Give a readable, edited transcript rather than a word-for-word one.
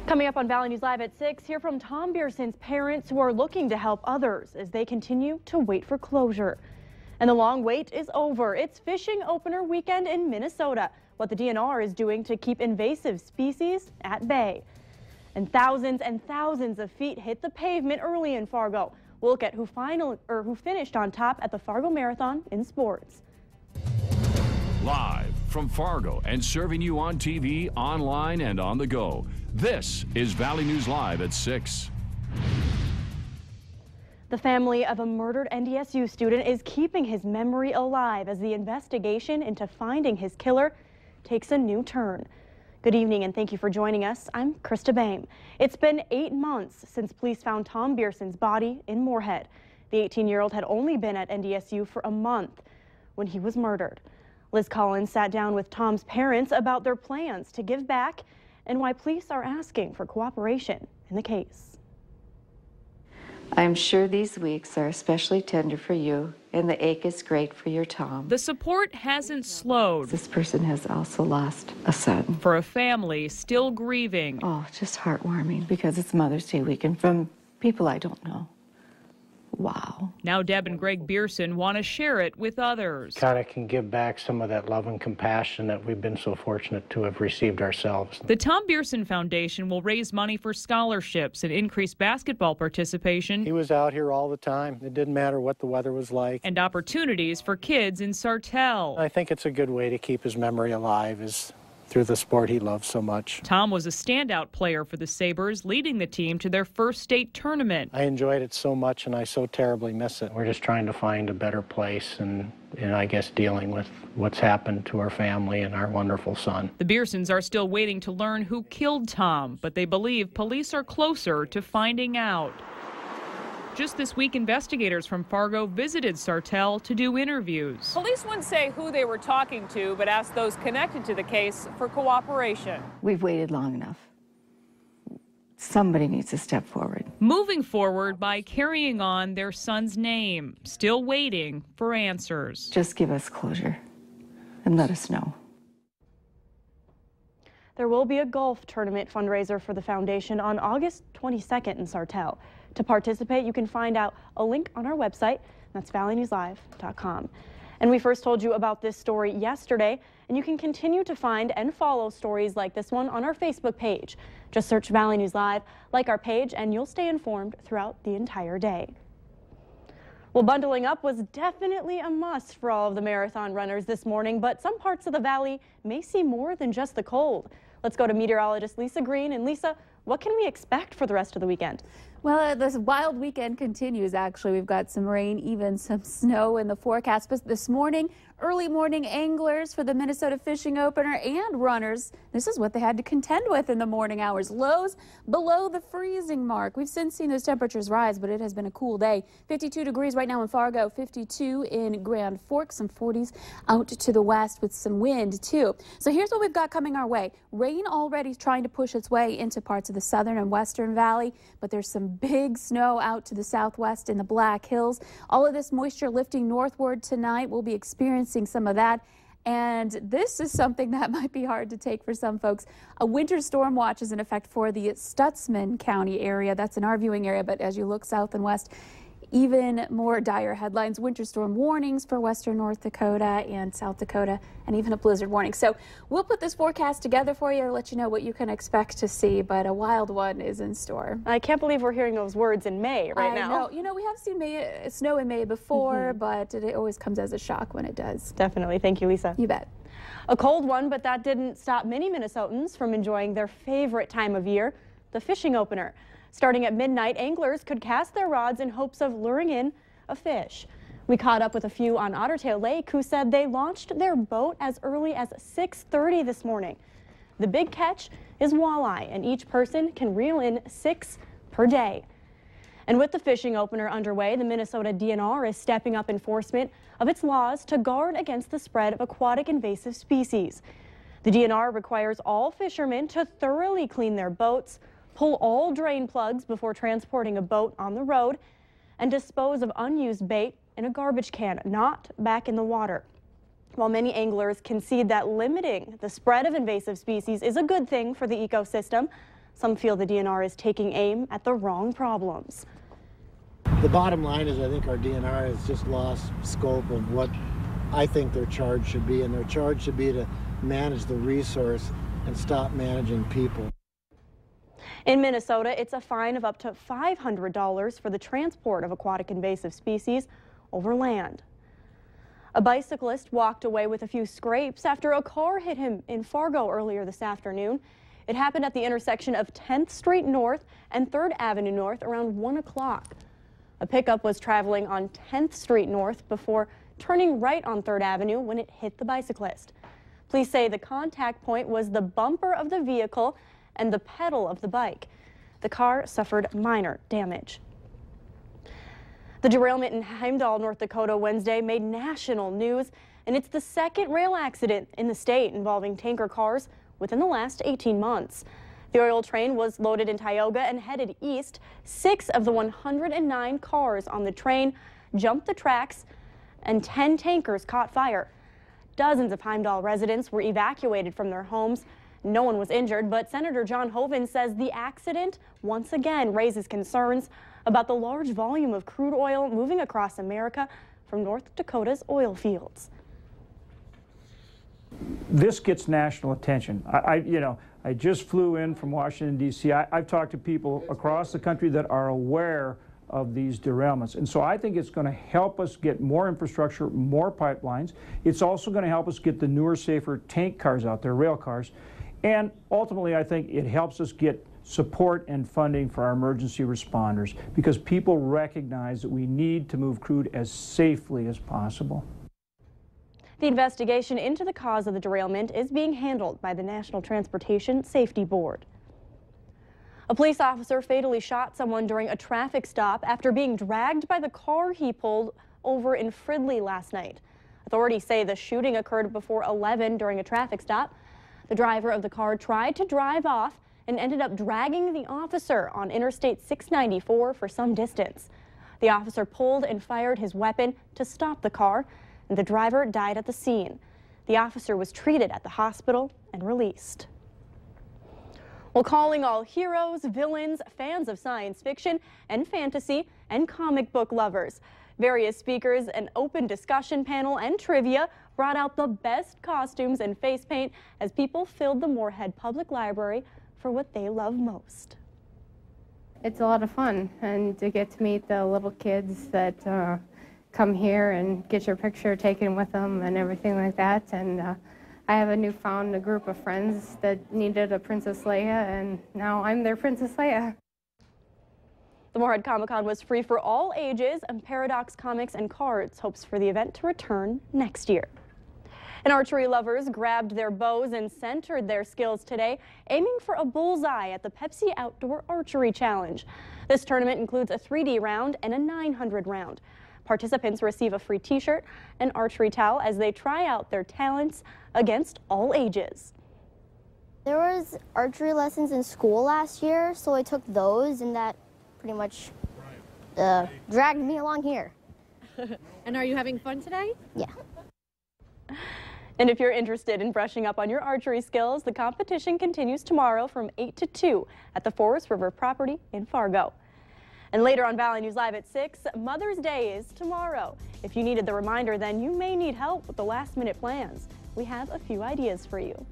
Coming up on Valley News Live at 6, hear from Tom Bearson's parents who are looking to help others as they continue to wait for closure. And the long wait is over. It's fishing opener weekend in Minnesota. What the DNR is doing to keep invasive species at bay. And thousands of feet hit the pavement early in Fargo. We'll look at who finished on top at the Fargo Marathon in sports. Live from Fargo and serving you on TV, online, and on the go. This is Valley News Live at 6. The family of a murdered NDSU student is keeping his memory alive as the investigation into finding his killer takes a new turn. Good evening and thank you for joining us. I'm Krista Boehm. It's been 8 months since police found Tom Bearson's body in Moorhead. The 18-year-old had only been at NDSU for a month when he was murdered. Liz Collins sat down with Tom's parents about their plans to give back and why police are asking for cooperation in the case. I'm sure these weeks are especially tender for you, and the ache is great for your Tom. The support hasn't slowed. This person has also lost a son. For a family still grieving. Oh, just heartwarming because it's Mother's Day weekend from people I don't know. Wow. Now Deb and Greg Bearson want to share it with others. Kind of can give back some of that love and compassion that we've been so fortunate to have received ourselves. The Tom Bearson Foundation will raise money for scholarships and increase basketball participation. He was out here all the time. It didn't matter what the weather was like. And opportunities for kids in Sartell. I think it's a good way to keep his memory alive is through the sport he loves so much. Tom was a standout player for the Sabres, leading the team to their first state tournament. I enjoyed it so much and I so terribly miss it. We're just trying to find a better place and I guess dealing with what's happened to our family and our wonderful son. The Bearsons are still waiting to learn who killed Tom, but they believe police are closer to finding out. Just this week, investigators from Fargo visited Sartell to do interviews. Police wouldn't say who they were talking to, but asked those connected to the case for cooperation. We've waited long enough. Somebody needs to step forward. Moving forward by carrying on their son's name, still waiting for answers. Just give us closure and let us know. There will be a golf tournament fundraiser for the foundation on August 22nd in Sartell. To participate, you can find out a link on our website. That's valleynewslive.com. And we first told you about this story yesterday, and you can continue to find and follow stories like this one on our Facebook page. Just search Valley News Live, like our page, and you'll stay informed throughout the entire day. Well, bundling up was definitely a must for all of the marathon runners this morning, but some parts of the valley may see more than just the cold. Let's go to meteorologist Lisa Green. And Lisa, what can we expect for the rest of the weekend? Well, this wild weekend continues, actually. We've got some rain, even some snow in the forecast. But this morning, early morning anglers for the Minnesota fishing opener and runners, this is what they had to contend with in the morning hours. Lows below the freezing mark. We've since seen those temperatures rise, but it has been a cool day. 52 degrees right now in Fargo, 52 in Grand Forks, some 40s out to the west with some wind, too. So here's what we've got coming our way. Rain already trying to push its way into parts of the southern and western valley, but there's some big snow out to the southwest in the Black Hills. All of this moisture lifting northward tonight. We'll be experiencing some of that. And this is something that might be hard to take for some folks. A winter storm watch is in effect for the Stutzman County area. That's in our viewing area, but as you look south and west, even more dire headlines. Winter storm warnings for western North Dakota and South Dakota, and even a blizzard warning. So we'll put this forecast together for you to let you know what you can expect to see, but a wild one is in store. I can't believe we're hearing those words in May right now. I know. You know, we have seen snow in May before, but it always comes as a shock when it does. Definitely. Thank you, Lisa. You bet. A cold one, but that didn't stop many Minnesotans from enjoying their favorite time of year, the fishing opener. Starting at midnight, anglers could cast their rods in hopes of luring in a fish. We caught up with a few on Ottertail Lake who said they launched their boat as early as 6:30 this morning. The big catch is walleye, and each person can reel in 6 per day. And with the fishing opener underway, the Minnesota DNR is stepping up enforcement of its laws to guard against the spread of aquatic invasive species. The DNR requires all fishermen to thoroughly clean their boats, pull all drain plugs before transporting a boat on the road, and dispose of unused bait in a garbage can, not back in the water. While many anglers concede that limiting the spread of invasive species is a good thing for the ecosystem, Some feel the DNR is taking aim at the wrong problems. The bottom line is I think our DNR has just lost scope of what I think their charge should be, and their charge should be to manage the resource and stop managing people. In Minnesota, it's a fine of up to $500 for the transport of aquatic invasive species over land. A bicyclist walked away with a few scrapes after a car hit him in Fargo earlier this afternoon. It happened at the intersection of 10th Street North and 3rd Avenue North around 1 o'clock. A pickup was traveling on 10th Street North before turning right on 3rd Avenue when it hit the bicyclist. Police say the contact point was the bumper of the vehicle and the pedal of the bike. The car suffered minor damage. The derailment in Heimdall, North Dakota Wednesday made national news, and it's the second rail accident in the state involving tanker cars within the last 18 months. The oil train was loaded in Tioga and headed east. 6 of the 109 cars on the train jumped the tracks, and 10 tankers caught fire. Dozens of Heimdall residents were evacuated from their homes. No one was injured, but Senator John Hoeven says the accident once again raises concerns about the large volume of crude oil moving across America from North Dakota's oil fields. This gets national attention. I just flew in from Washington, D.C. I've talked to people across the country that are aware of these derailments. And so I think it's going to help us get more infrastructure, more pipelines. It's also going to help us get the newer, safer tank cars out there, rail cars. And ultimately, I think it helps us get support and funding for our emergency responders because people recognize that we need to move crude as safely as possible. The investigation into the cause of the derailment is being handled by the National Transportation Safety Board. A police officer fatally shot someone during a traffic stop after being dragged by the car he pulled over in Fridley last night. Authorities say the shooting occurred before 11 during a traffic stop. The driver of the car tried to drive off and ended up dragging the officer on Interstate 694 for some distance. The officer pulled and fired his weapon to stop the car, and the driver died at the scene. The officer was treated at the hospital and released. Well, calling all heroes, villains, fans of science fiction and fantasy, and comic book lovers. Various speakers, an open discussion panel, and trivia brought out the best costumes and face paint as people filled the Moorhead Public Library for what they love most. It's a lot of fun, and to get to meet the little kids that come here and get your picture taken with them and everything like that. And I have a group of friends that needed a Princess Leia, and now I'm their Princess Leia. The Moorhead Comic-Con was free for all ages, and Paradox Comics and Cards hopes for the event to return next year. And archery lovers grabbed their bows and centered their skills today, aiming for a bullseye at the Pepsi Outdoor Archery Challenge. This tournament includes a 3D round and a 900 round. Participants receive a free t-shirt and archery towel as they try out their talents against all ages. There was archery lessons in school last year, so I took those, and that pretty much dragged me along here. And are you having fun today? Yeah. And if you're interested in brushing up on your archery skills, the competition continues tomorrow from 8 to 2 at the Forest River property in Fargo. And later on Valley News Live at 6, Mother's Day is tomorrow. If you needed the reminder, then you may need help with the last-minute plans. We have a few ideas for you.